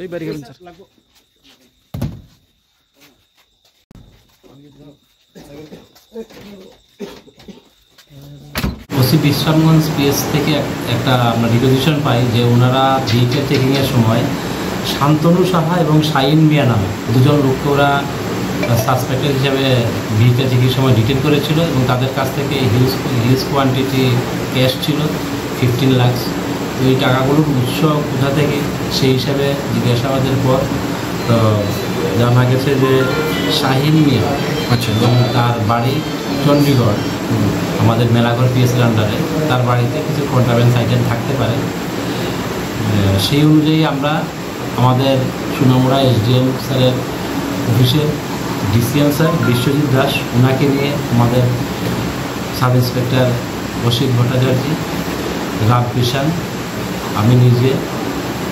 এই বাড়ি খাবেন স্যার। ওসি বিশ্রামগঞ্জ পিএস থেকে একটা আমরা রিকোয়েশন পাই যে ওনারা ভিহিকেল চেকিংয়ের সময় শান্তনু সাহা এবং শাহিন মিয়া নামে দুজন লোককে ওরা সাসপেক্টেড হিসাবে ভিহিকেল চেকিংয়ের সময় ডিটেন করেছিল এবং তাদের কাছ থেকে হিউজ কোয়ান্টিটি ক্যাশ ছিল 15 লাখ। তো এই টাকাগুলোর উৎস কোথা থেকে সেই হিসাবে জিজ্ঞাসাবাদের পর তো জানা গেছে যে শাহিন মিয়া এবং তার বাড়ি চণ্ডীগড়, আমাদের মেলাঘর পিএসের আন্ডারে, তার বাড়িতে কিছু কন্ট্রাব্যান্ড আইটেম থাকতে পারে। সেই অনুযায়ী আমরা আমাদের সুনামুড়া এসডিএম স্যারের অফিসের ডিসিএম স্যার বিশ্বজিৎ দাস, ওনাকে নিয়ে আমাদের সাব ইন্সপেক্টর অসিত ভট্টাচার্য, রাম কৃষাণ, আমি নিজে,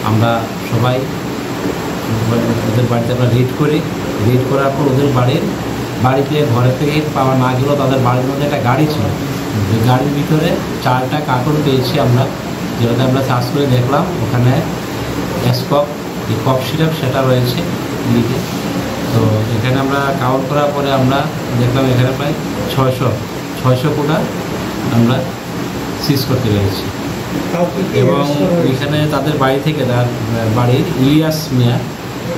আমরা সবাই ওদের বাড়িতে আমরা রেড করি। রেড করার পর ওদের বাড়িতে ঘরে থেকে পাওয়া না গেলেও তাদের বাড়ির মধ্যে একটা গাড়ি ছিল, ওই গাড়ির ভিতরে 4টা কার্টুন পেয়েছি আমরা, যেটাতে আমরা সার্চ করে দেখলাম ওখানে এসকপ, যে কফ সিরাপ সেটা রয়েছে লিখে। তো এখানে আমরা কাউন্ট করার পরে আমরা দেখলাম এখানে প্রায় 600 কোটা আমরা সিজ করতে পেরেছি। এবং এখানে তাদের বাড়ি থেকে তার বাড়ির ইলিয়াস মিয়া,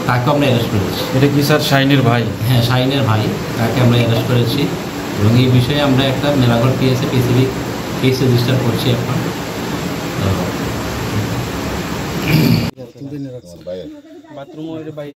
তাকে আমরা অ্যারেস্ট করেছি। এটা কি স্যার শাহিনের ভাই? হ্যাঁ, শাহিনের ভাই, তাকে আমরা অ্যারেস্ট করেছি এবং এই বিষয়ে আমরা একটা মেলাঘর পিএসে স্পেসিফিক কেস রেজিস্টার করছি এখন। বাথরুম